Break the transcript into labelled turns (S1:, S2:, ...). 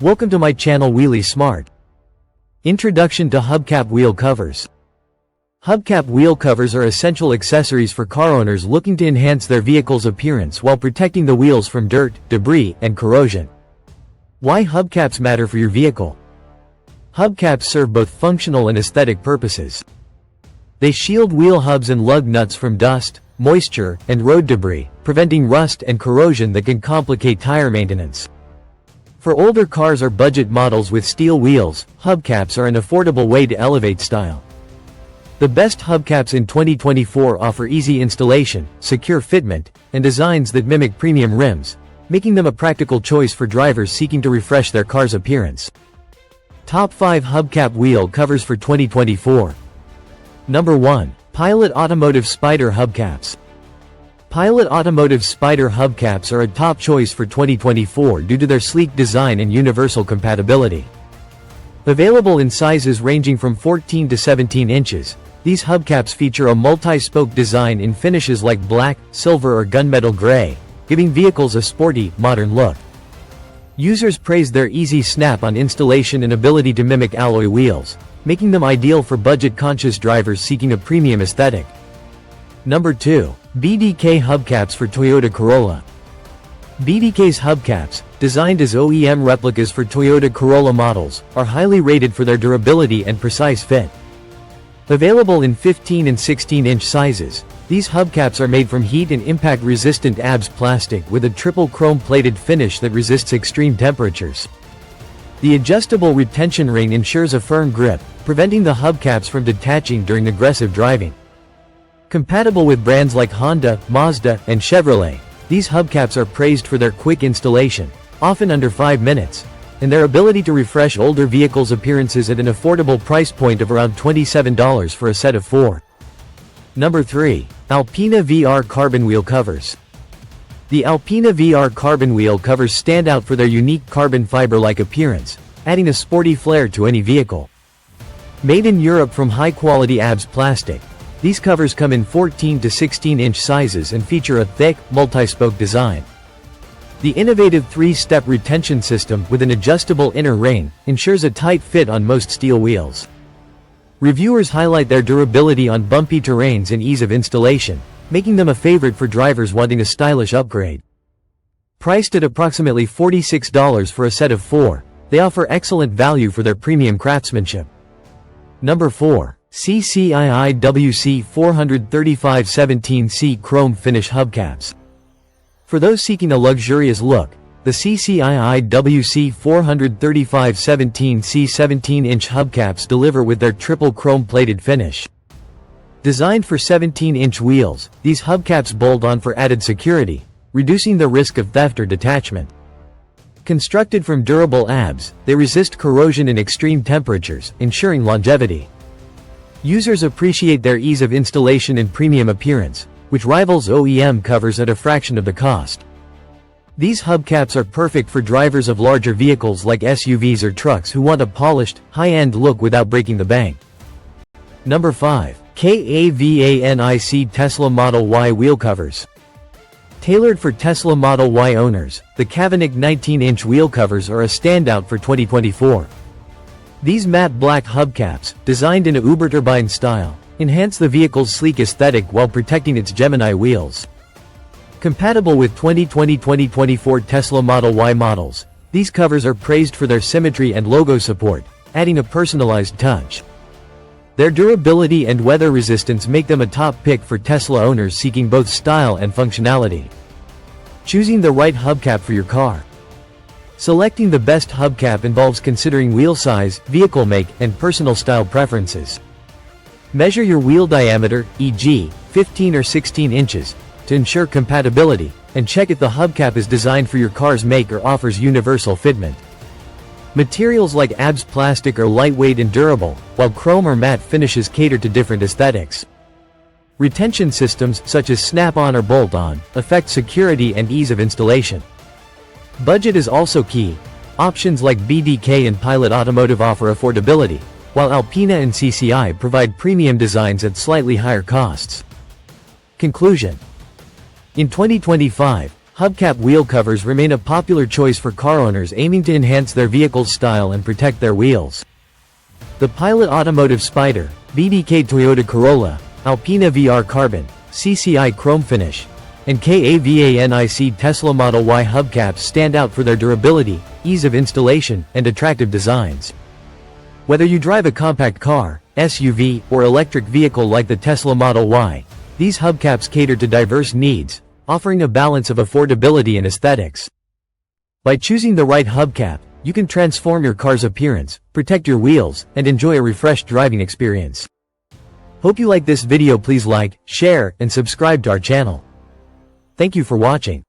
S1: Welcome to my channel Wheelie Smart. Introduction to Hubcap wheel covers. Hubcap wheel covers are essential accessories for car owners looking to enhance their vehicle's appearance while protecting the wheels from dirt, debris, and corrosion. Why hubcaps matter for your vehicle? Hubcaps serve both functional and aesthetic purposes. They shield wheel hubs and lug nuts from dust, moisture, and road debris, preventing rust and corrosion that can complicate tire maintenance. For older cars or budget models with steel wheels, hubcaps are an affordable way to elevate style. The best hubcaps in 2024 offer easy installation, secure fitment, and designs that mimic premium rims, making them a practical choice for drivers seeking to refresh their car's appearance. Top 5 Hubcap Wheel Covers for 2024. Number 1. Pilot Automotive Spider Hubcaps. Pilot Automotive Spider Hubcaps are a top choice for 2024 due to their sleek design and universal compatibility. Available in sizes ranging from 14 to 17 inches, these hubcaps feature a multi-spoke design in finishes like black, silver or gunmetal gray, giving vehicles a sporty, modern look. Users praise their easy snap-on installation and ability to mimic alloy wheels, making them ideal for budget-conscious drivers seeking a premium aesthetic. Number 2. BDK Hubcaps for Toyota Corolla. BDK's hubcaps, designed as OEM replicas for Toyota Corolla models, are highly rated for their durability and precise fit. Available in 15 and 16-inch sizes, these hubcaps are made from heat and impact-resistant ABS plastic with a triple chrome-plated finish that resists extreme temperatures. The adjustable retention ring ensures a firm grip, preventing the hubcaps from detaching during aggressive driving. Compatible with brands like Honda, Mazda, and Chevrolet, these hubcaps are praised for their quick installation, often under 5 minutes, and their ability to refresh older vehicles' appearances at an affordable price point of around $27 for a set of 4. Number 3. Alpina VR Carbon Wheel Covers. The Alpina VR Carbon Wheel Covers stand out for their unique carbon fiber-like appearance, adding a sporty flair to any vehicle. Made in Europe from high-quality ABS plastic, these covers come in 14 to 16-inch sizes and feature a thick, multi-spoke design. The innovative 3-step retention system with an adjustable inner ring ensures a tight fit on most steel wheels. Reviewers highlight their durability on bumpy terrains and ease of installation, making them a favorite for drivers wanting a stylish upgrade. Priced at approximately $46 for a set of 4, they offer excellent value for their premium craftsmanship. Number 4. CCII WC 435-17C Chrome Finish Hubcaps. For those seeking a luxurious look, the CCII WC 435-17C 17-inch hubcaps deliver with their triple chrome-plated finish. Designed for 17-inch wheels, these hubcaps bolt on for added security, reducing the risk of theft or detachment. Constructed from durable ABS, they resist corrosion in extreme temperatures, ensuring longevity. Users appreciate their ease of installation and premium appearance, which rivals OEM covers at a fraction of the cost. These hubcaps are perfect for drivers of larger vehicles like SUVs or trucks who want a polished, high-end look without breaking the bank. Number 5. KAVANIC Tesla Model Y Wheel Covers. Tailored for Tesla Model Y owners, the Kavanic 19-inch wheel covers are a standout for 2024. These matte black hubcaps, designed in a Uber-turbine style, enhance the vehicle's sleek aesthetic while protecting its Gemini wheels. Compatible with 2020-2024 Tesla Model Y models, these covers are praised for their symmetry and logo support, adding a personalized touch. Their durability and weather resistance make them a top pick for Tesla owners seeking both style and functionality. Choosing the right hubcap for your car. Selecting the best hubcap involves considering wheel size, vehicle make, and personal style preferences. Measure your wheel diameter, e.g., 15 or 16 inches, to ensure compatibility, and check if the hubcap is designed for your car's make or offers universal fitment. Materials like ABS plastic are lightweight and durable, while chrome or matte finishes cater to different aesthetics. Retention systems, such as snap-on or bolt-on, affect security and ease of installation. Budget is also key. Options like BDK and Pilot Automotive offer affordability, while Alpina and CCI provide premium designs at slightly higher costs. Conclusion. In 2025, Hubcap wheel covers remain a popular choice for car owners aiming to enhance their vehicle's style and protect their wheels. The Pilot Automotive Spider, BBK Toyota Corolla, Alpina VR Carbon, CCI Chrome Finish, and KAVANIC Tesla Model Y hubcaps stand out for their durability, ease of installation, and attractive designs. Whether you drive a compact car, SUV, or electric vehicle like the Tesla Model Y, these hubcaps cater to diverse needs, offering a balance of affordability and aesthetics. By choosing the right hubcap, you can transform your car's appearance, protect your wheels, and enjoy a refreshed driving experience. Hope you like this video. Please like, share, and subscribe to our channel. Thank you for watching.